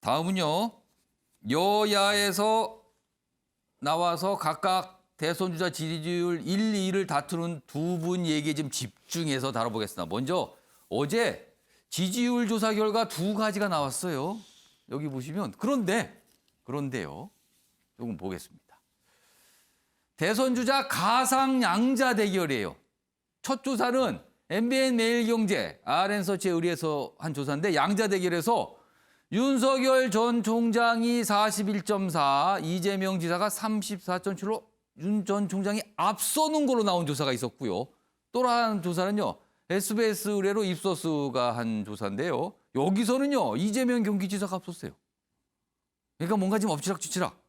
다음은요. 여야에서 나와서 각각 대선 주자 지지율 1, 2위를 다투는 두 분 얘기에 좀 집중해서 다뤄보겠습니다. 먼저 어제 지지율 조사 결과 두 가지가 나왔어요. 여기 보시면 그런데요. 조금 보겠습니다. 대선 주자 가상 양자 대결이에요. 첫 조사는 MBN 매일경제, RN서치에 의뢰해서 한 조사인데 양자 대결에서 윤석열 전 총장이 41.4, 이재명 지사가 34.7로 윤 전 총장이 앞서는 걸로 나온 조사가 있었고요. 또 다른 조사는요. SBS 의뢰로 입소스가 한 조사인데요. 여기서는요. 이재명 경기지사가 앞섰어요. 그러니까 뭔가 지금 엎치락뒤치락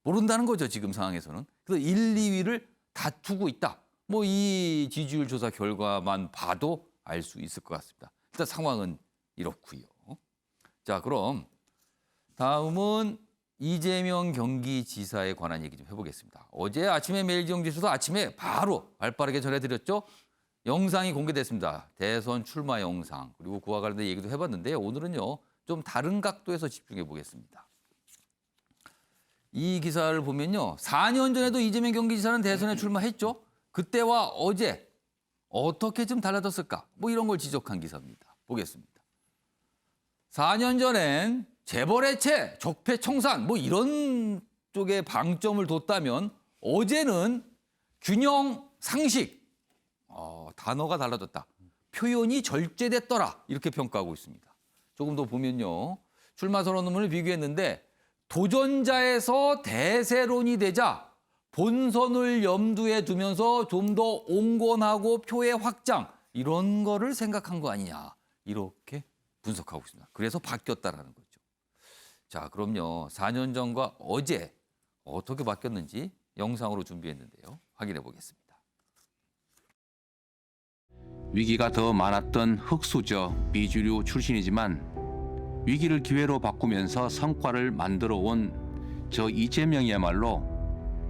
모른다는 거죠. 지금 상황에서는. 그래서 1, 2위를 다투고 있다. 뭐 이 지지율 조사 결과만 봐도 알 수 있을 것 같습니다. 일단 상황은 이렇고요. 자, 그럼 다음은 이재명 경기지사에 관한 얘기 좀 해보겠습니다. 어제 아침에 매일경제에서도 아침에 바로 발빠르게 전해드렸죠. 영상이 공개됐습니다. 대선 출마 영상. 그리고 그와 관련된 얘기도 해봤는데 오늘은요. 좀 다른 각도에서 집중해 보겠습니다. 이 기사를 보면요. 4년 전에도 이재명 경기지사는 대선에 출마했죠. 그때와 어제 어떻게 좀 달라졌을까? 뭐 이런 걸 지적한 기사입니다. 보겠습니다. 4년 전엔 재벌해체, 적폐청산 뭐 이런 쪽에 방점을 뒀다면 어제는 균형 상식, 단어가 달라졌다. 표현이 절제됐더라 이렇게 평가하고 있습니다. 조금 더 보면요. 출마 선언문을 비교했는데 도전자에서 대세론이 되자 본선을 염두에 두면서 좀 더 온건하고 표의 확장 이런 거를 생각한 거 아니냐 이렇게 분석하고 있습니다. 그래서 바뀌었다라는 거죠. 자, 그럼요. 4년 전과 어제 어떻게 바뀌었는지 영상으로 준비했는데요. 확인해 보겠습니다. 위기가 더 많았던 흑수저 비주류 출신이지만 위기를 기회로 바꾸면서 성과를 만들어 온 저 이재명이야말로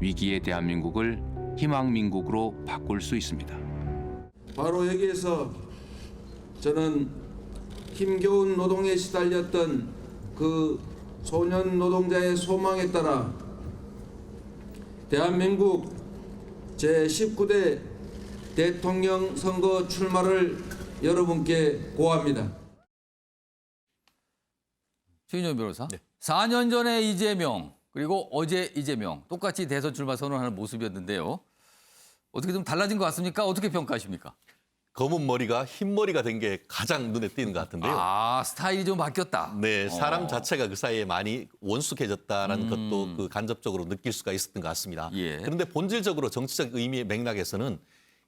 위기의 대한민국을 희망민국으로 바꿀 수 있습니다. 바로 여기에서 저는 힘겨운 노동에 시달렸던 그 소년 노동자의 소망에 따라 대한민국 제19대 대통령 선거 출마를 여러분께 고합니다. 최인영 변호사. 네. 4년 전에 이재명 그리고 어제 이재명 똑같이 대선 출마 선언하는 모습이었는데요. 어떻게 좀 달라진 것 같습니까? 어떻게 평가하십니까? 검은 머리가 흰 머리가 된 게 가장 눈에 띄는 것 같은데요. 아, 스타일이 좀 바뀌었다. 네, 사람 자체가 그 사이에 많이 원숙해졌다라는 것도 그 간접적으로 느낄 수가 있었던 것 같습니다. 예. 그런데 본질적으로 정치적 의미의 맥락에서는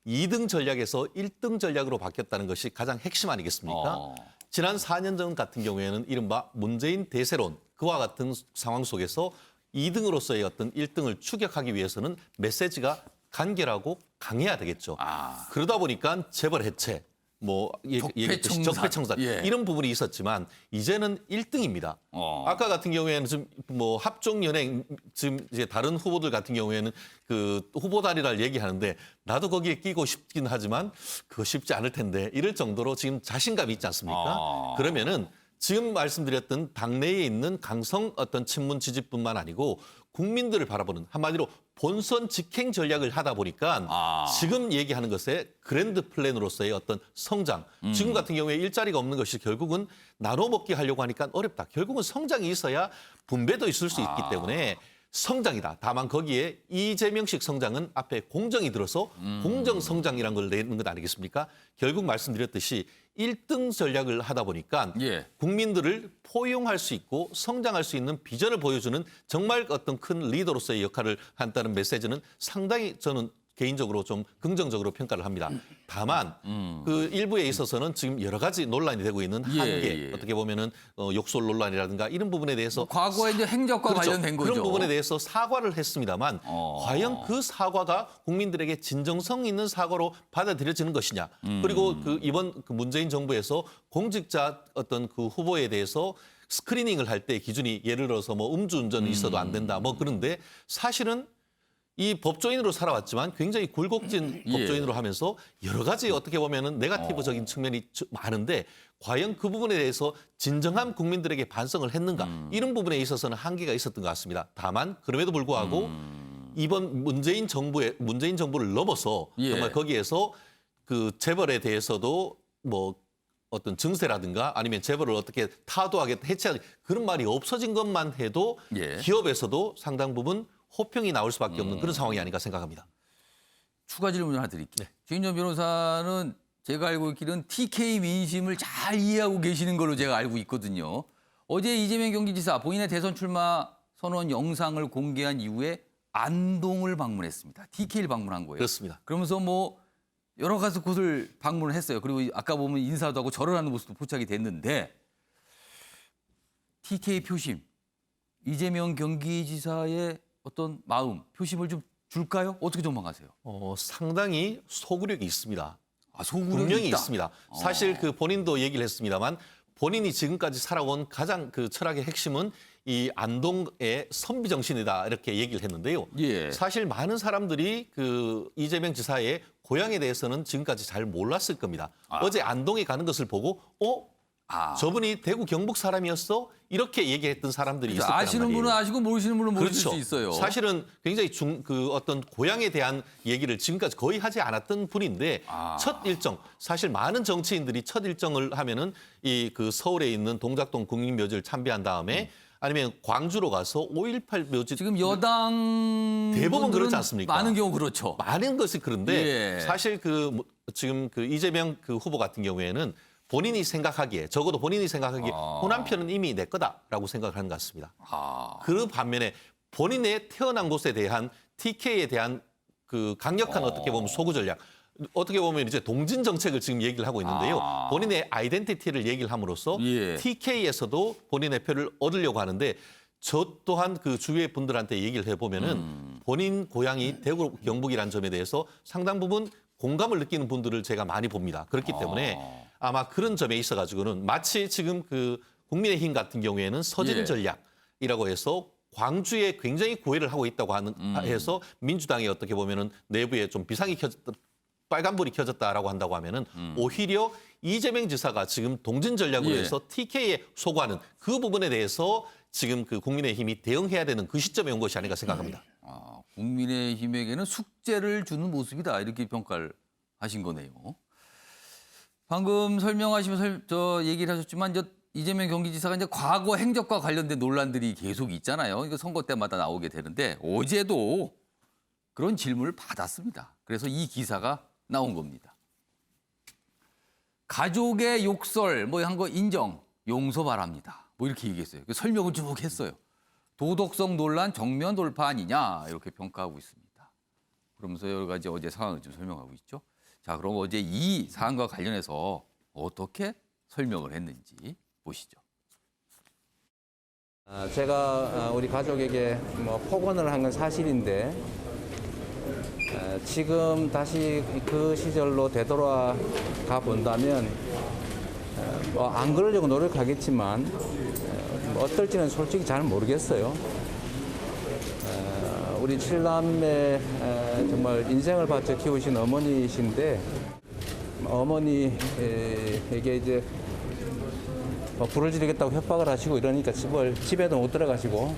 2등 전략에서 1등 전략으로 바뀌었다는 것이 가장 핵심 아니겠습니까? 지난 4년 전 같은 경우에는 이른바 문재인 대세론 그와 같은 상황 속에서 2등으로서의 어떤 1등을 추격하기 위해서는 메시지가 간결하고 강해야 되겠죠. 그러다 보니까 재벌 해체, 뭐 얘기했듯이 적폐청산 예. 이런 부분이 있었지만 이제는 1등입니다. 아까 같은 경우에는 지금 뭐 합종연행 지금 이제 다른 후보들 같은 경우에는 그 후보 단일화를 얘기하는데 나도 거기에 끼고 싶긴 하지만 그거 쉽지 않을 텐데 이럴 정도로 지금 자신감이 있지 않습니까? 그러면은 지금 말씀드렸던 당내에 있는 강성 어떤 친문 지지뿐만 아니고 국민들을 바라보는 한마디로 본선 직행 전략을 하다 보니까 지금 얘기하는 것에 그랜드 플랜으로서의 어떤 성장. 지금 같은 경우에 일자리가 없는 것이 결국은 나눠 먹기 하려고 하니까 어렵다. 결국은 성장이 있어야 분배도 있을 수 있기 때문에 성장이다. 다만 거기에 이재명식 성장은 앞에 공정이 들어서 공정 성장이라는 걸 내는 것 아니겠습니까? 결국 말씀드렸듯이 1등 전략을 하다 보니까 예. 국민들을 포용할 수 있고 성장할 수 있는 비전을 보여주는 정말 어떤 큰 리더로서의 역할을 한다는 메시지는 상당히 저는 개인적으로 좀 긍정적으로 평가를 합니다. 다만 그 일부에 있어서는 지금 여러 가지 논란이 되고 있는 한계, 어떻게 보면은 욕설 논란이라든가 이런 부분에 대해서 과거에 이제 행적과 그렇죠. 관련된 거죠. 그런 부분에 대해서 사과를 했습니다만 과연 그 사과가 국민들에게 진정성 있는 사과로 받아들여지는 것이냐. 그리고 그 이번 그 문재인 정부에서 공직자 어떤 그 후보에 대해서 스크리닝을 할 때 기준이 예를 들어서 뭐 음주운전이 있어도 안 된다. 뭐 그런데 사실은 이 법조인으로 살아왔지만 굉장히 굴곡진 예. 법조인으로 하면서 여러 가지 어떻게 보면은 네거티브적인 측면이 많은데 과연 그 부분에 대해서 진정한 국민들에게 반성을 했는가 이런 부분에 있어서는 한계가 있었던 것 같습니다. 다만 그럼에도 불구하고 이번 문재인 정부를 넘어서 예. 정말 거기에서 그 재벌에 대해서도 뭐 어떤 증세라든가 아니면 재벌을 어떻게 타도하게 해체하게 그런 말이 없어진 것만 해도 예. 기업에서도 상당 부분 호평이 나올 수밖에 없는 그런 상황이 아닌가 생각합니다. 추가 질문 하나 드릴게요. 네. 최인정 변호사는 제가 알고 있기로는 TK 민심을 잘 이해하고 계시는 걸로 제가 알고 있거든요. 어제 이재명 경기지사 본인의 대선 출마 선언 영상을 공개한 이후에 안동을 방문했습니다. TK를 방문한 거예요. 그렇습니다. 그러면서 뭐 여러 가지 곳을 방문을 했어요. 그리고 아까 보면 인사도 하고 절을 하는 모습도 포착이 됐는데 TK 표심, 이재명 경기지사의 어떤 마음, 표심을 좀 줄까요? 어떻게 전망하세요? 상당히 소구력이 있습니다. 소구력이 분명히 있다. 있습니다. 사실 그 본인도 얘기를 했습니다만 본인이 지금까지 살아온 가장 그 철학의 핵심은 이 안동의 선비 정신이다 이렇게 얘기를 했는데요. 예. 사실 많은 사람들이 그 이재명 지사의 고향에 대해서는 지금까지 잘 몰랐을 겁니다. 어제 안동에 가는 것을 보고 저분이 대구 경북 사람이었어? 이렇게 얘기했던 사람들이 있었단 말이에요. 아시는 분은 아시고 모르시는 분은 모르실 그렇죠. 수 있어요. 사실은 굉장히 그 어떤 고향에 대한 얘기를 지금까지 거의 하지 않았던 분인데 첫 일정 사실 많은 정치인들이 첫 일정을 하면은 이 그 서울에 있는 동작동 국립묘지를 참배한 다음에 아니면 광주로 가서 5.18 묘지 지금 여당 대부분 분들은 그렇지 않습니까? 많은 경우 그렇죠. 많은 것이 그런데 예. 사실 지금 그 이재명 그 후보 같은 경우에는 본인이 생각하기에 적어도 본인이 생각하기에 호남표는 이미 내 거다라고 생각을 하는 것 같습니다. 그 반면에 본인의 태어난 곳에 대한 TK에 대한 그 강력한 어떻게 보면 소구 전략 어떻게 보면 이제 동진 정책을 지금 얘기를 하고 있는데요. 본인의 아이덴티티를 얘기를 함으로써 예. TK에서도 본인의 표를 얻으려고 하는데 저 또한 그 주위의 분들한테 얘기를 해보면은 본인 고향이 대구 경북이라는 점에 대해서 상당 부분 공감을 느끼는 분들을 제가 많이 봅니다. 그렇기 때문에 아마 그런 점에 있어가지고는 마치 지금 그 국민의힘 같은 경우에는 서진 예. 전략이라고 해서 광주에 굉장히 고해를 하고 있다고 해서 민주당이 어떻게 보면은 내부에 좀 비상이 켜졌다, 빨간불이 켜졌다라고 한다고 하면은 오히려 이재명 지사가 지금 동진 전략으로 예. 해서 TK에 소구하는 그 부분에 대해서 지금 그 국민의힘이 대응해야 되는 그 시점에 온 것이 아닌가 생각합니다. 국민의힘에게는 숙제를 주는 모습이다 이렇게 평가를 하신 거네요. 방금 설명하시면서 얘기를 하셨지만 이재명 경기지사가 이제 과거 행적과 관련된 논란들이 계속 있잖아요. 이거 선거 때마다 나오게 되는데 어제도 그런 질문을 받았습니다. 그래서 이 기사가 나온 겁니다. 가족의 욕설 뭐 한 거 인정, 용서 바랍니다. 뭐 이렇게 얘기했어요. 설명을 쭉 했어요. 도덕성 논란 정면 돌파 아니냐 이렇게 평가하고 있습니다. 그러면서 여러 가지 어제 상황을 좀 설명하고 있죠. 자, 그럼 어제 이 사안과 관련해서 어떻게 설명을 했는지 보시죠. 제가 우리 가족에게 폭언을 한 건 사실인데 지금 다시 그 시절로 되돌아가 본다면 안 그러려고 노력하겠지만 어떨지는 솔직히 잘 모르겠어요. 우리 칠남매 정말 인생을 바쳐 키우신 어머니이신데 어머니에게 이제 불을 지르겠다고 협박을 하시고 이러니까 집에도 못 들어가시고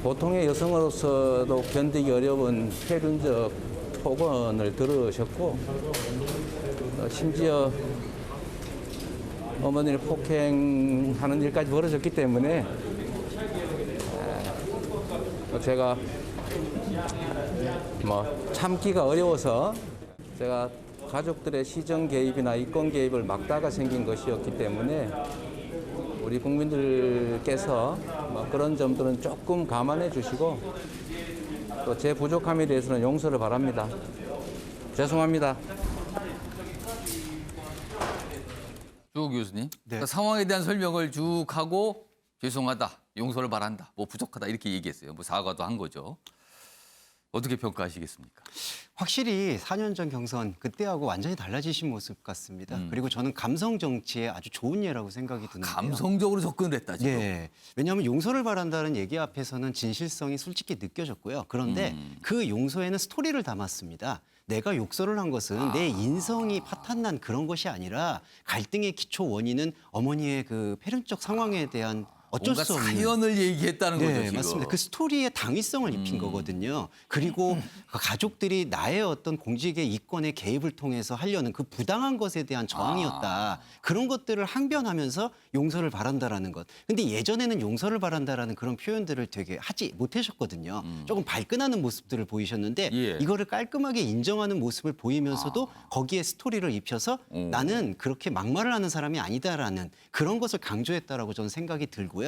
보통의 여성으로서도 견디기 어려운 폐륜적 폭언을 들으셨고 심지어 어머니를 폭행하는 일까지 벌어졌기 때문에 제가 참기가 어려워서 제가 가족들의 시정 개입이나 이권 개입을 막다가 생긴 것이었기 때문에 우리 국민들께서 그런 점들은 조금 감안해 주시고 또 제 부족함에 대해서는 용서를 바랍니다. 죄송합니다. 조 교수님, 네. 그러니까 상황에 대한 설명을 쭉 하고 죄송하다, 용서를 바란다, 뭐 부족하다 이렇게 얘기했어요. 뭐 사과도 한 거죠. 어떻게 평가하시겠습니까? 확실히 4년 전 경선 그때하고 완전히 달라지신 모습 같습니다. 그리고 저는 감성 정치의 아주 좋은 예라고 생각이 드는데요. 감성적으로 접근을 했다 지금. 네. 왜냐하면 용서를 바란다는 얘기 앞에서는 진실성이 솔직히 느껴졌고요. 그런데 그 용서에는 스토리를 담았습니다. 내가 욕설을 한 것은 내 인성이 파탄난 그런 것이 아니라 갈등의 기초 원인은 어머니의 그 폐륜적 상황에 대한 어쩔 뭔가 수 없는 사연을 얘기했다는 거죠 네, 지금. 맞습니다. 그 스토리에 당위성을 입힌 거거든요. 그리고 그 가족들이 나의 어떤 공직의 이권의 개입을 통해서 하려는 그 부당한 것에 대한 저항이었다. 그런 것들을 항변하면서 용서를 바란다라는 것. 근데 예전에는 용서를 바란다라는 그런 표현들을 되게 하지 못하셨거든요. 조금 발끈하는 모습들을 보이셨는데 예. 이거를 깔끔하게 인정하는 모습을 보이면서도 거기에 스토리를 입혀서 나는 그렇게 막말을 하는 사람이 아니다라는 그런 것을 강조했다라고 저는 생각이 들고요.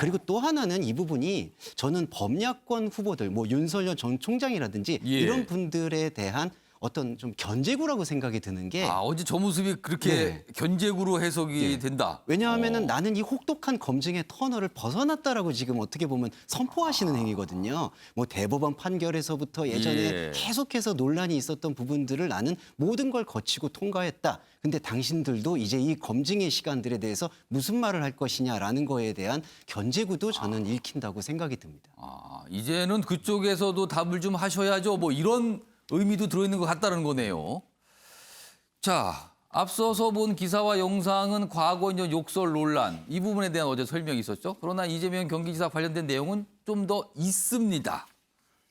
그리고 또 하나는 이 부분이 저는 범야권 후보들, 뭐 윤석열 전 총장이라든지 예. 이런 분들에 대한 어떤 좀 견제구라고 생각이 드는 게 어제 저 모습이 그렇게 네. 견제구로 해석이 된다. 왜냐하면은 나는 이 혹독한 검증의 터널을 벗어났다라고 지금 어떻게 보면 선포하시는 행위거든요. 뭐 대법원 판결에서부터 예전에 예. 계속해서 논란이 있었던 부분들을 나는 모든 걸 거치고 통과했다. 근데 당신들도 이제 이 검증의 시간들에 대해서 무슨 말을 할 것이냐라는 거에 대한 견제구도 저는 읽힌다고 생각이 듭니다. 이제는 그쪽에서도 답을 좀 하셔야죠. 뭐 이런 의미도 들어있는 것 같다는 거네요. 자, 앞서서 본 기사와 영상은 과거 이제 욕설 논란 이 부분에 대한 어제 설명이 있었죠. 그러나 이재명 경기지사 관련된 내용은 좀 더 있습니다.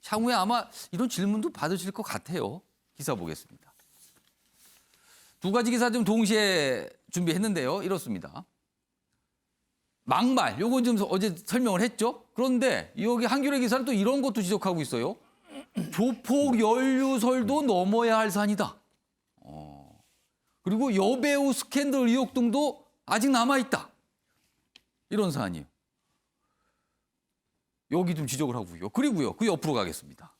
향후에 아마 이런 질문도 받으실 것 같아요. 기사 보겠습니다. 두 가지 기사 좀 동시에 준비했는데요. 이렇습니다. 막말, 요건 좀 어제 설명을 했죠. 그런데 여기 한겨레 기사는 또 이런 것도 지적하고 있어요. 조폭 연루설도 넘어야 할 산이다. 그리고 여배우 스캔들 의혹 등도 아직 남아있다. 이런 사안이에요. 여기 좀 지적을 하고요. 그리고요, 그 옆으로 가겠습니다.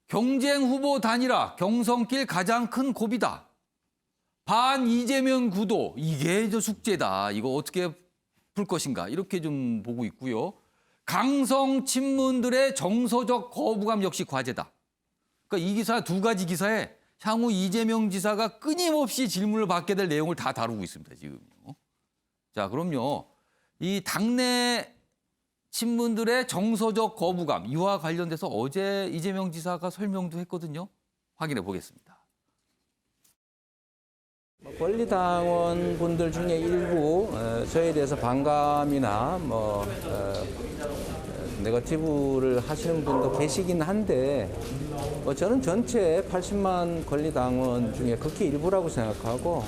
경쟁 후보 단일화, 경선길 가장 큰 고비다. 반 이재명 구도, 이게 저 숙제다. 이거 어떻게 풀 것인가. 이렇게 좀 보고 있고요. 강성 친문들의 정서적 거부감 역시 과제다. 그러니까 이 기사 두 가지 기사에 향후 이재명 지사가 끊임없이 질문을 받게 될 내용을 다 다루고 있습니다. 지금요. 자, 그럼요. 이 당내 친문들의 정서적 거부감 이와 관련돼서 어제 이재명 지사가 설명도 했거든요. 확인해 보겠습니다. 권리당원 분들 중에 일부 저에 대해서 반감이나 네거티브를 하시는 분도 계시긴 한데 저는 전체 80만 권리당원 중에 극히 일부라고 생각하고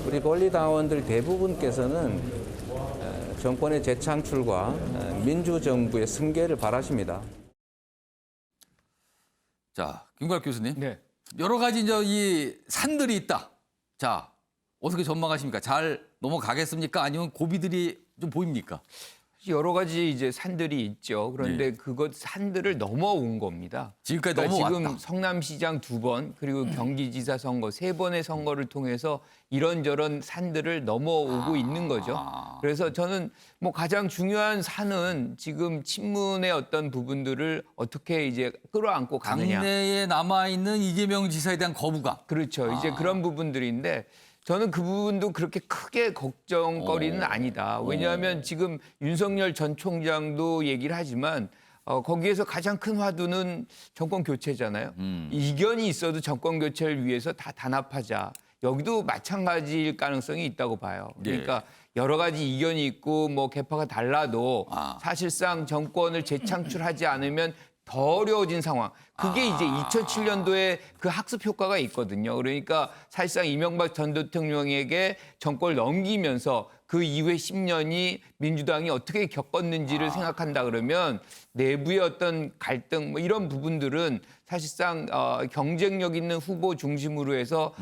우리 권리당원들 대부분께서는 정권의 재창출과 민주정부의 승계를 바라십니다. 자, 김구락 교수님. 네. 여러 가지 이제 이 산들이 있다. 자, 어떻게 전망하십니까? 잘 넘어가겠습니까? 아니면 고비들이 좀 보입니까? 여러 가지 이제 산들이 있죠. 그런데 그것 산들을 넘어온 겁니다. 지금까지 그러니까 넘어왔다. 지금 성남시장 2번 그리고 경기지사 선거 3번의 선거를 통해서 이런저런 산들을 넘어오고 있는 거죠. 그래서 저는 뭐 가장 중요한 산은 지금 친문의 어떤 부분들을 어떻게 이제 끌어안고 가느냐. 당내에 남아있는 이재명 지사에 대한 거부감. 그렇죠. 이제 그런 부분들인데 저는 그 부분도 그렇게 크게 걱정거리는 아니다. 왜냐하면 지금 윤석열 전 총장도 얘기를 하지만 거기에서 가장 큰 화두는 정권 교체잖아요. 이견이 있어도 정권 교체를 위해서 다 단합하자. 여기도 마찬가지일 가능성이 있다고 봐요. 그러니까 여러 가지 이견이 있고 뭐 계파가 달라도 사실상 정권을 재창출하지 않으면 더 어려워진 상황. 그게 이제 2007년도에 그 학습 효과가 있거든요. 그러니까 사실상 이명박 전 대통령에게 정권을 넘기면서 그 이후에 10년이 민주당이 어떻게 겪었는지를 생각한다 그러면 내부의 어떤 갈등 뭐 이런 부분들은 사실상 경쟁력 있는 후보 중심으로 해서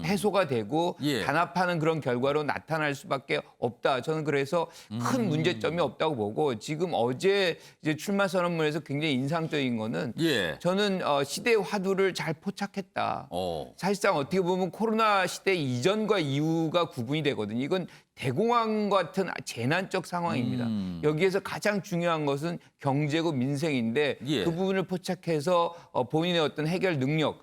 해소가 되고 단합하는 그런 결과로 나타날 수밖에 없다. 저는 그래서 큰 문제점이 없다고 보고 지금 어제 이제 출마 선언문에서 굉장히 인상적인 거는 저는 저는 시대의 화두를 잘 포착했다. 사실상 어떻게 보면 코로나 시대 이전과 이후가 구분이 되거든요. 이건 대공황 같은 재난적 상황입니다. 여기에서 가장 중요한 것은 경제고 민생인데 예. 그 부분을 포착해서 본인의 어떤 해결 능력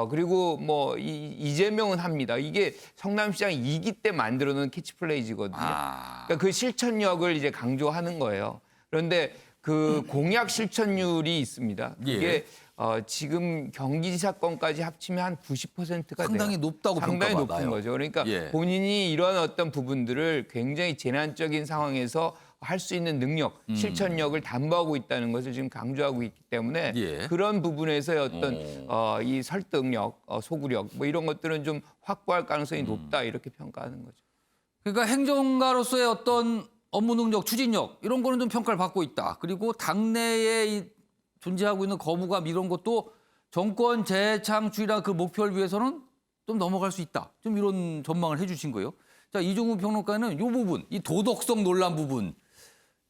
그리고 뭐 이재명은 합니다. 이게 성남시장 2기 때 만들어놓은 캐치플레이즈거든요. 그러니까 그 실천력을 이제 강조하는 거예요. 그런데 그 공약 실천율이 있습니다. 이게 예. 지금 경기지사건까지 합치면 한 90%가 상당히 돼요. 높다고 상당히 평가받아요. 높은 거죠. 그러니까 예. 본인이 이런 어떤 부분들을 굉장히 재난적인 상황에서 할 수 있는 능력, 실천력을 담보하고 있다는 것을 지금 강조하고 있기 때문에 예. 그런 부분에서의 어떤 이 설득력, 소구력 뭐 이런 것들은 좀 확보할 가능성이 높다 이렇게 평가하는 거죠. 그러니까 행정가로서의 어떤 업무 능력, 추진력 이런 거는 좀 평가를 받고 있다. 그리고 당내에 존재하고 있는 거부감 이런 것도 정권 재창출이라 그 목표를 위해서는 좀 넘어갈 수 있다. 좀 이런 전망을 해주신 거예요. 자, 이종우 평론가는 이 부분, 이 도덕성 논란 부분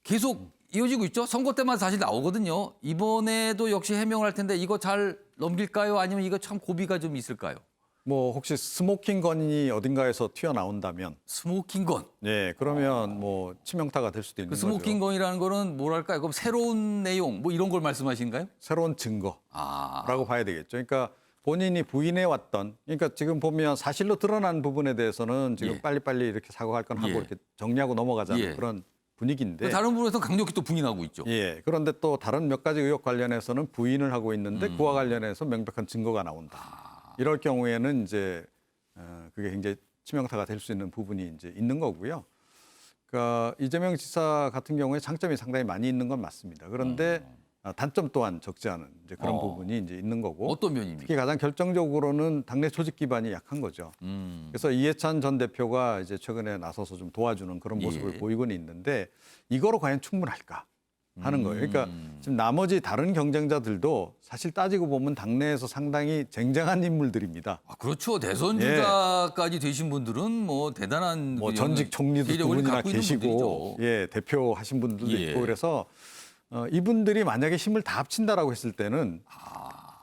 계속 이어지고 있죠. 선거 때만 사실 나오거든요. 이번에도 역시 해명을 할 텐데 이거 잘 넘길까요? 아니면 이거 참 고비가 좀 있을까요? 뭐 혹시 스모킹 건이 어딘가에서 튀어나온다면 스모킹 건. 네, 그러면 뭐 치명타가 될 수도 있는 그 거죠. 스모킹 건이라는 거는 뭐랄까요? 그럼 새로운 내용 뭐 이런 걸 말씀하시는가요? 새로운 증거라고 아, 봐야 되겠죠. 그러니까 본인이 부인해 왔던, 그러니까 지금 보면 사실로 드러난 부분에 대해서는 지금 예. 빨리빨리 이렇게 사과할 건 하고 예. 이렇게 정리하고 넘어가자는 예. 그런 분위기인데. 다른 부분에서 강력히 또 부인하고 있죠. 예. 그런데 또 다른 몇 가지 의혹 관련해서는 부인을 하고 있는데 그와 관련해서 명백한 증거가 나온다. 이럴 경우에는 이제 그게 굉장히 치명타가 될 수 있는 부분이 이제 있는 거고요. 그러니까 이재명 지사 같은 경우에 장점이 상당히 많이 있는 건 맞습니다. 그런데 단점 또한 적지 않은 이제 그런 부분이 이제 있는 거고. 어떤 면입니까? 특히 가장 결정적으로는 당내 조직 기반이 약한 거죠. 그래서 이해찬 전 대표가 이제 최근에 나서서 좀 도와주는 그런 모습을 예. 보이고는 있는데 이거로 과연 충분할까 하는 거예요. 그러니까 지금 나머지 다른 경쟁자들도 사실 따지고 보면 당내에서 상당히 쟁쟁한 인물들입니다. 아, 그렇죠. 대선 주자까지 되신 분들은 뭐 대단한 뭐 그 전직 총리도 두 세력을 분이나 갖고 있는 계시고, 분들이죠. 예, 대표하신 분들도 예. 있고 그래서 이분들이 만약에 힘을 다 합친다라고 했을 때는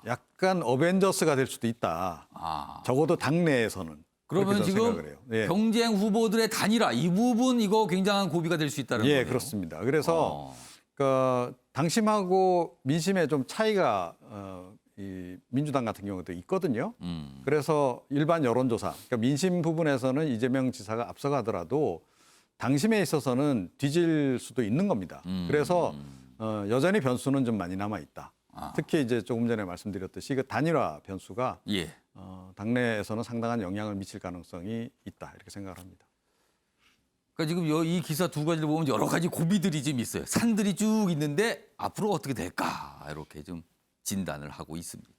약간 어벤져스가 될 수도 있다. 적어도 당내에서는. 그러면 그렇게 저는 지금 생각을 해요. 예. 경쟁 후보들의 단일화 이 부분 이거 굉장한 고비가 될 수 있다는 예, 거예요. 그렇습니다. 그래서 당심하고 민심에 좀 차이가 이 민주당 같은 경우도 있거든요. 그래서 일반 여론조사, 그러니까 민심 부분에서는 이재명 지사가 앞서가더라도 당심에 있어서는 뒤질 수도 있는 겁니다. 그래서 여전히 변수는 좀 많이 남아 있다. 특히 이제 조금 전에 말씀드렸듯이 그 단일화 변수가 예. 당내에서는 상당한 영향을 미칠 가능성이 있다 이렇게 생각을 합니다. 그러니까 지금 이 기사 두 가지를 보면 여러 가지 고비들이 좀 있어요. 산들이 쭉 있는데 앞으로 어떻게 될까 이렇게 좀 진단을 하고 있습니다.